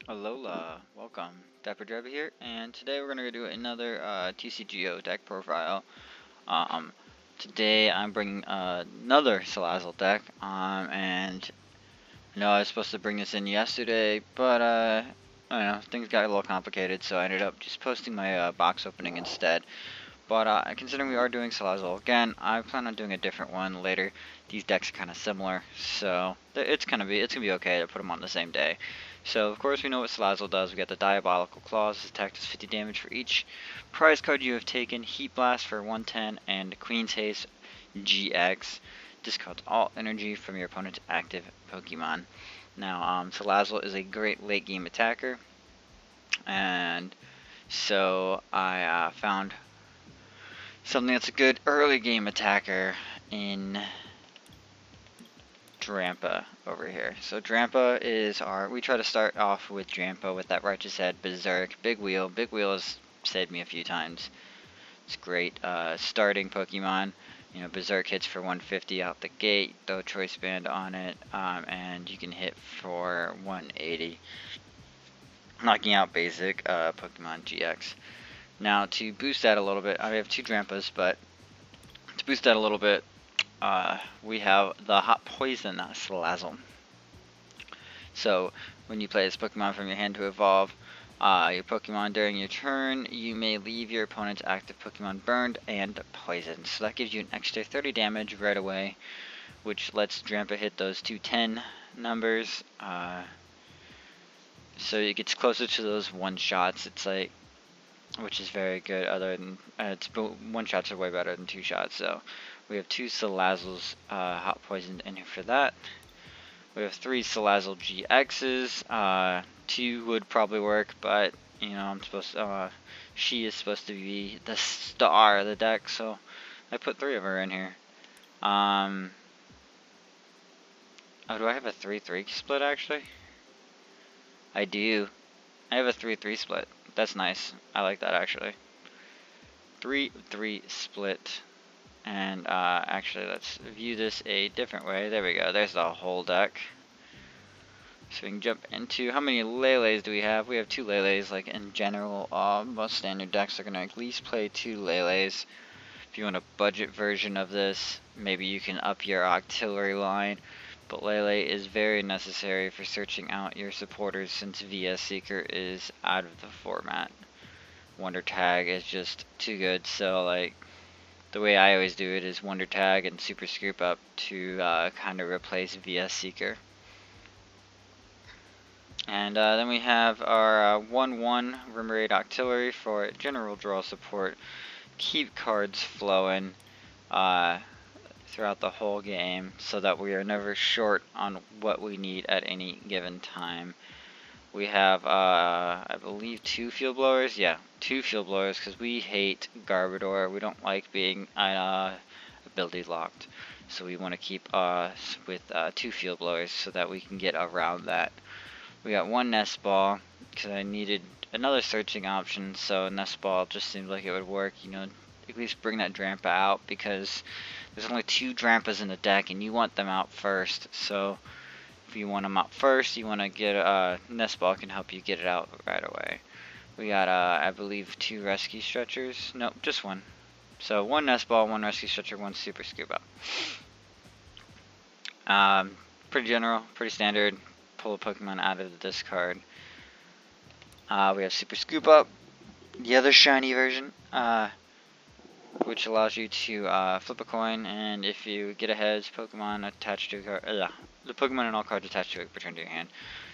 Alola, welcome. DapperDraby here, and today we're gonna do another Ptcgo deck profile. Um, Today I'm bringing another Salazzle deck. And I know I was supposed to bring this in yesterday, but I don't know, things got a little complicated, so I ended up just posting my box opening instead. But considering we are doing Salazzle again, I plan on doing a different one later. These decks are kind of similar, so it's gonna be okay to put them on the same day. So of course we know what Salazzle does. We got the Diabolical Claws. This attack does 50 damage for each prize card you have taken. Heat Blast for 110, and Queen's Haze GX discards all energy from your opponent's active Pokemon. Now Salazzle is a great late game attacker, and so I found something that's a good early game attacker in Drampa over here. So Drampa is we try to start off with Drampa with that Righteous Head, Berserk, Big Wheel. Big Wheel has saved me a few times. It's great starting Pokemon. You know, Berserk hits for 150 out the gate, throw Choice Band on it, and you can hit for 180. Knocking out basic Pokemon GX. Now to boost that a little bit, I have two Drampas, but to boost that a little bit, we have the Hot Poison Salazzle. So when you play this Pokemon from your hand to evolve your Pokemon during your turn, you may leave your opponent's active Pokemon burned and poisoned. So that gives you an extra 30 damage right away, which lets Drampa hit those 210 numbers. So it gets closer to those one shots. It's like, which is very good. Other than one shots are way better than two shots. So we have two Salazzles Hot Poisoned in here for that. We have three Salazzle GXs. Two would probably work, but you know she is supposed to be the star of the deck, so I put three of her in here. Oh, do I have a 3-3 split actually? I do. I have a 3-3 split. That's nice. I like that actually. 3-3 split. And actually, let's view this a different way. There we go. There's the whole deck. So we can jump into how many Leles do we have? We have two Leles. Like in general, most standard decks are gonna at least play two Leles. If you want a budget version of this, maybe you can up your Octillery line. But Lele is very necessary for searching out your supporters since VS Seeker is out of the format. Wonder Tag is just too good. So like, the way I always do it is Wonder Tag and Super Scoop Up to kind of replace VS Seeker. And then we have our 1-1 Remoraid Octillery for general draw support. Keep cards flowing throughout the whole game so that we are never short on what we need at any given time. We have, I believe, two Field Blowers. Yeah, two Field Blowers because we hate Garbodor. We don't like being ability locked. So we want to keep with two Field Blowers so that we can get around that. We got one Nest Ball because I needed another searching option. So Nest Ball just seemed like it would work. You know, at least bring that Drampa out because there's only two Drampas in the deck and you want them out first. So if you want them out first, you want to get Nest Ball can help you get it out right away. We got I believe two Rescue Stretchers. Nope, just one. So one Nest Ball, one Rescue Stretcher, one Super Scoop Up. Pretty general, pretty standard. Pull a Pokemon out of the discard. We have Super Scoop Up, the other shiny version, which allows you to flip a coin, and if you get a Heads Pokemon attached to a card, the Pokemon and all cards attached to it return to your hand,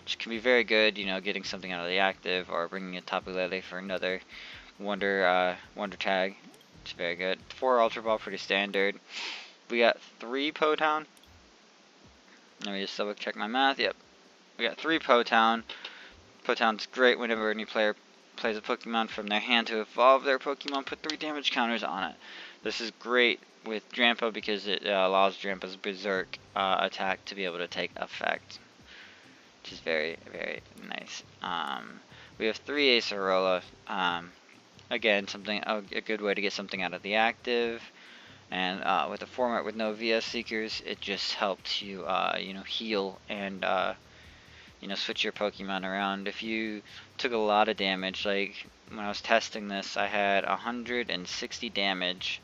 which can be very good, you know, getting something out of the active, or bringing a Tapu Lele for another Wonder Tag. It's very good. 4 Ultra Ball, pretty standard. We got 3 Potown. Let me just double check my math. Yep. We got 3 Potown. Potown's great whenever any player plays a Pokemon from their hand to evolve their Pokemon, put 3 damage counters on it. This is great with Drampa because it allows Drampa's Berserk attack to be able to take effect, which is very, very nice. We have 3 Acerola. Again, a good way to get something out of the active. And with a format with no VS Seekers, it just helps you, you know, heal and you know, switch your Pokemon around. If you took a lot of damage, like when I was testing this, I had 160 damage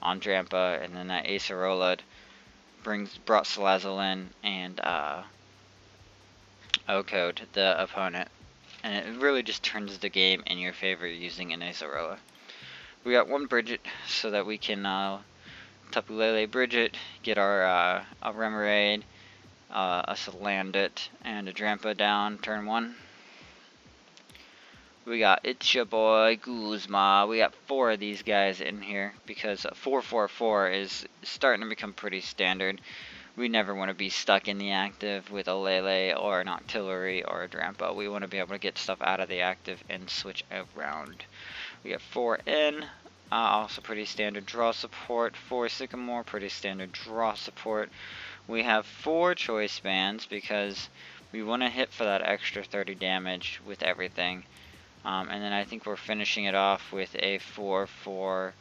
on Drampa, and then that Acerola brought Salazzle in and O-code the opponent, and it really just turns the game in your favor using an Acerola. We got one Brigette so that we can Tapu Lele Brigette, get our a Remoraid, a Salandit, and a Drampa down turn 1. We got It's Your Boy Guzma. We got 4 of these guys in here because 444 is starting to become pretty standard. We never want to be stuck in the active with a Lele or an Octillery or a Drampa. We want to be able to get stuff out of the active and switch around. We got 4 in. Also pretty standard draw support. 4 Sycamore, pretty standard draw support. We have 4 choice bands because we want to hit for that extra 30 damage with everything. And then I think we're finishing it off with a 4-4.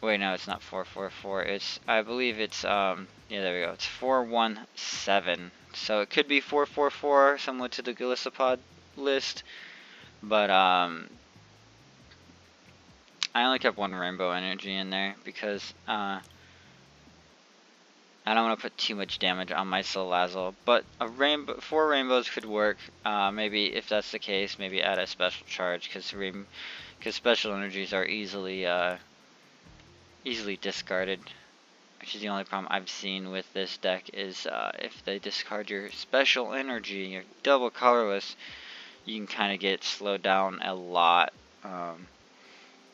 Wait, no, it's not 4-4-4. It's, I believe it's, yeah, there we go. It's 4-1-7. So it could be 4-4-4, similar to the Gallisapod list. But, I only kept 1 Rainbow Energy in there because, I don't want to put too much damage on my Salazzle, but 4 rainbows could work. Maybe if that's the case, maybe add a special charge because special energies are easily discarded. Which is the only problem I've seen with this deck is if they discard your special energy, your double colorless, you can kind of get slowed down a lot.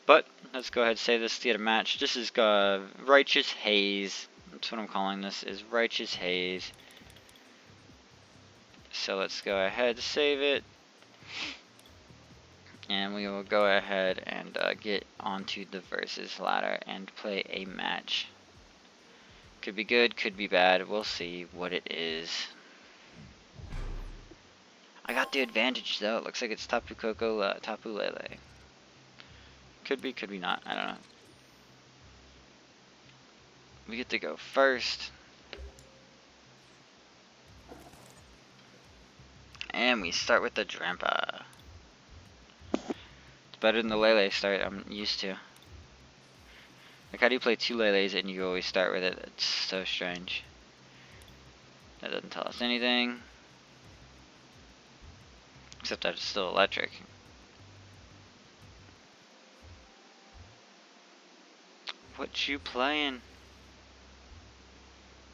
But let's go ahead and save this to get a match. This is Righteous Haze. That's what I'm calling this, is Righteous Haze. So let's go ahead and save it. And we will go ahead and get onto the versus ladder and play a match. Could be good, could be bad. We'll see what it is. I got the advantage though. It looks like it's Tapu Lele. Could be, could be not. I don't know. We get to go first. And we start with the Drampa. It's better than the Lele start I'm used to. Like, how do you play 2 Leles and you always start with it? It's so strange. That doesn't tell us anything. Except that it's still electric. What you playing?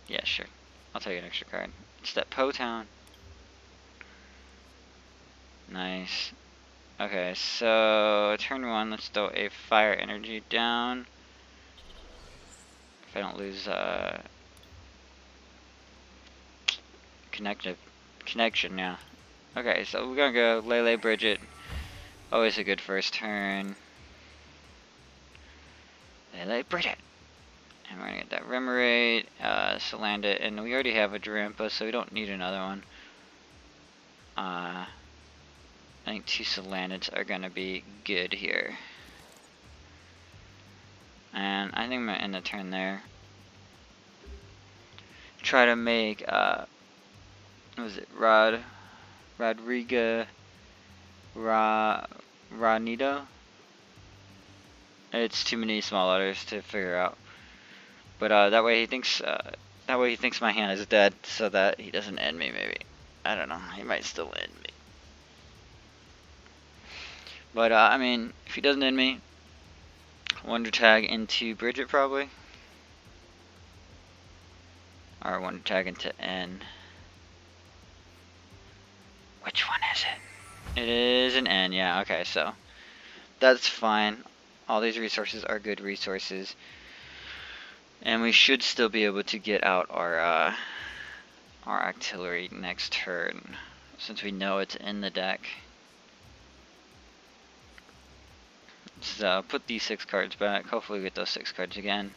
Yeah, sure. I'll take an extra card. It's that Town. Nice. Okay, so turn 1, let's throw a fire energy down. If I don't lose connection, yeah. Okay, so we're gonna go Lele Brigette. Always a good first turn. Lele Brigette. And we're gonna get that Remoraid, Salandit, and we already have a Drampa, so we don't need another one. I think 2 Salandits are gonna be good here. And I think I'm gonna end the turn there. Try to make, what was it, Rodrigo Ranito? It's too many small letters to figure out. But that way he thinks my hand is dead, so that he doesn't end me. Maybe, I don't know. He might still end me. But I mean, if he doesn't end me, Wonder Tag into Brigette probably, or Wonder Tag into N. Which one is it? It is an N. Yeah. Okay. So that's fine. All these resources are good resources. And we should still be able to get out our Octillery next turn, since we know it's in the deck. Let's put these 6 cards back. Hopefully we get those 6 cards again.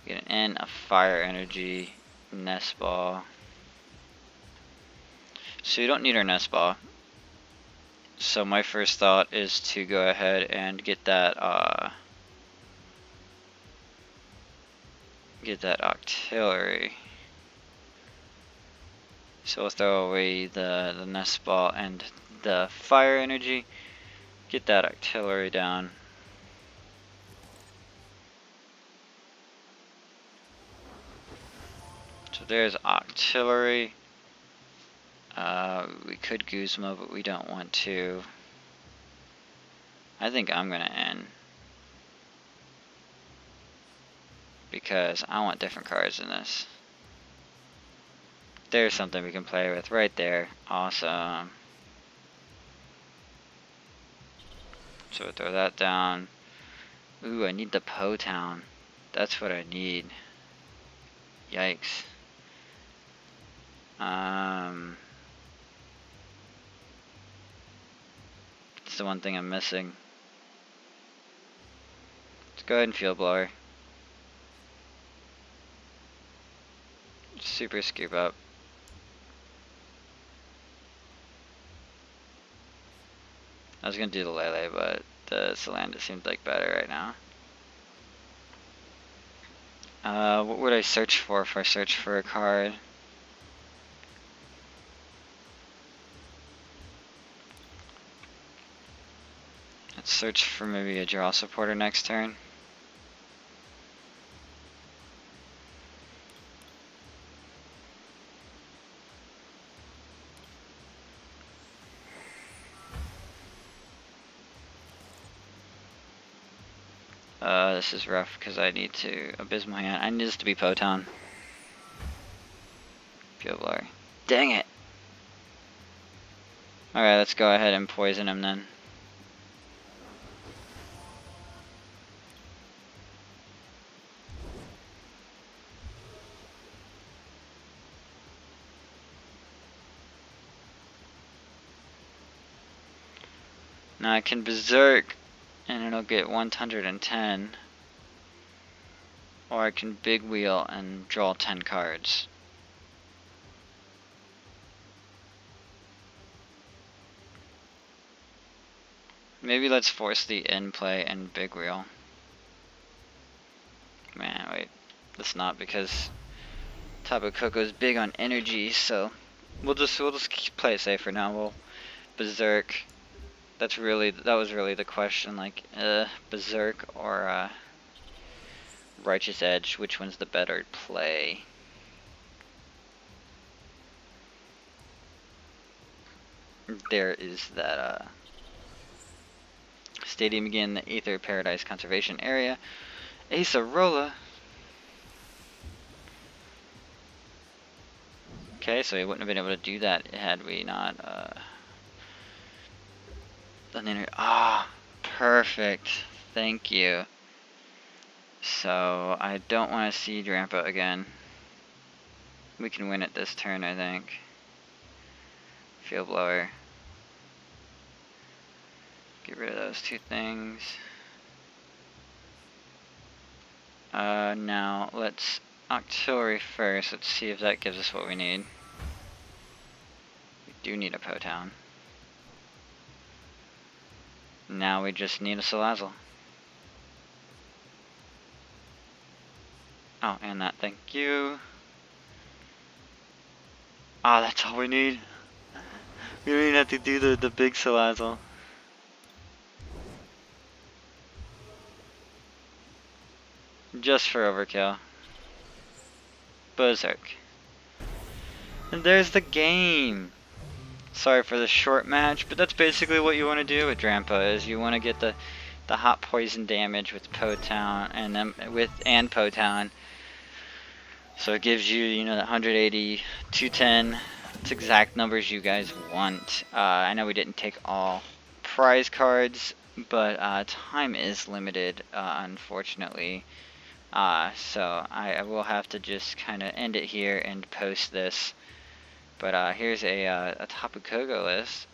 Get an N, a Fire Energy, Nest Ball. So you don't need our Nest Ball. So my first thought is to go ahead and get that Octillery. So we'll throw away the nest ball and the fire energy. Get that Octillery down. So there's Octillery. We could Guzma, but we don't want to. I think I'm gonna end. Because I want different cards in this. There's something we can play with right there. Awesome. So we'll throw that down. Ooh, I need the Potown. That's what I need. Yikes. It's the one thing I'm missing. Let's go ahead and Field Blower. Super Scoop Up. I was gonna do the Lele, but the Salandit seemed like better right now. What would I search for if I search for a card? Let's search for maybe a draw supporter next turn. This is rough because I need to Abysmal Hand. I need this to be Potown. Field Blower. Dang it! Alright, let's go ahead and poison him then. Now I can Berserk and it'll get 110. Or I can Big Wheel and draw 10 cards. Maybe let's force the end play and Big Wheel. Man, wait. Let's not, because Tapu Koko is big on energy, so we'll just play it safe for now. We'll Berserk. That was really the question, like Berserk or Righteous Edge, which one's the better play? There is that Stadium again, the Aether Paradise Conservation Area. Acerola. Okay, so we wouldn't have been able to do that had we not done the perfect. Thank you. So I don't want to see Drampa again. We can win it this turn, I think. Field Blower. Get rid of those two things. Now let's Octillery first. Let's see if that gives us what we need. We do need a Potown. Now we just need a Salazzle. Oh, and that, thank you. That's all we need. We don't even have to do the big Salazzle. Just for overkill. Berserk. And there's the game. Sorry for the short match, but that's basically what you want to do with Drampa, is you want to get the hot poison damage with Potown and then and Potown. So it gives you, you know, that 180, 210. It's exact numbers you guys want. I know we didn't take all prize cards, but time is limited, unfortunately. So I will have to just kind of end it here and post this. But here's a Tapu Koko list.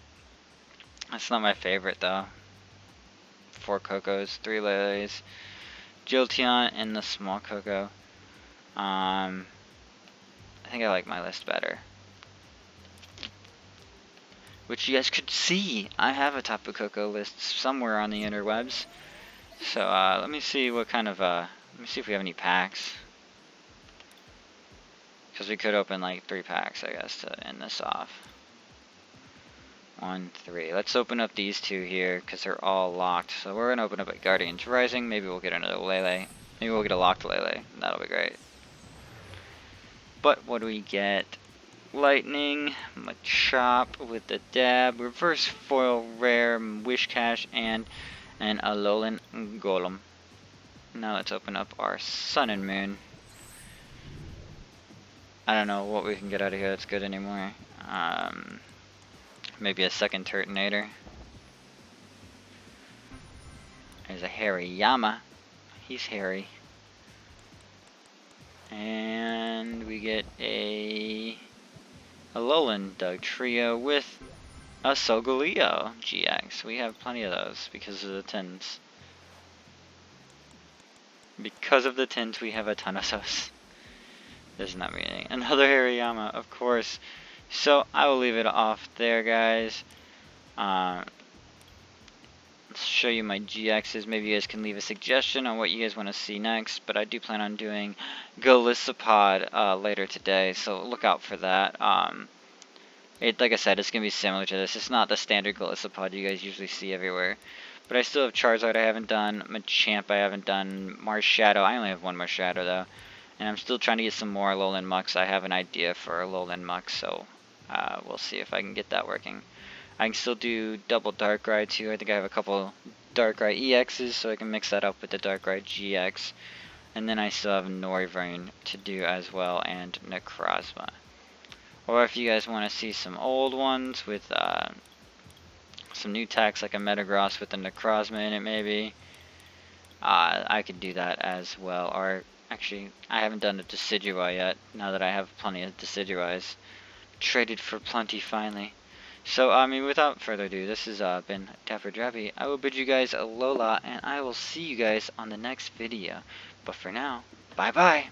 That's not my favorite though. 4 Kokos, 3 Leles, Jolteon, and the small Koko. I think I like my list better. Which you guys could see. I have a Tapu Koko list somewhere on the interwebs. So let me see what kind of let me see if we have any packs. Because we could open like 3 packs, I guess, to end this off. 1, 3. Let's open up these 2 here, because they're all locked. So we're going to open up a Guardians Rising. Maybe we'll get another Lele. Maybe we'll get a locked Lele. That'll be great. But what do we get? Lightning, Machop with the Dab, Reverse Foil Rare, Wishcash, and an Alolan Golem. Now let's open up our Sun and Moon. I don't know what we can get out of here that's good anymore. Maybe a second Turtonator. There's a Hariyama. He's hairy. And we get a Alolan Dugtrio with a Solgaleo GX. We have plenty of those because of the tins. Because of the tins, we have a ton of those. There's not meaning. Another Hariyama, of course. So I will leave it off there, guys. Let's show you my GXs. Maybe you guys can leave a suggestion on what you guys want to see next. But I do plan on doing Golisopod later today, so look out for that. Like I said, it's going to be similar to this. It's not the standard Golisopod you guys usually see everywhere. But I still have Charizard I haven't done, Machamp I haven't done, Marshadow. I only have 1 Marshadow though. And I'm still trying to get some more Alolan Mucks. I have an idea for Alolan Mucks, so we'll see if I can get that working. I can still do double Darkrai too. I think I have a couple Darkrai EXs, so I can mix that up with the Darkrai GX. And then I still have Noivern to do as well, and Necrozma. Or if you guys want to see some old ones with some new techs like a Metagross with a Necrozma in it maybe, I could do that as well. Or actually, I haven't done a Decidueye yet, now that I have plenty of Decidueyes. Traded for plenty finally. So, without further ado, this has been DapperDraby. I will bid you guys alola, and I will see you guys on the next video. But for now, bye-bye!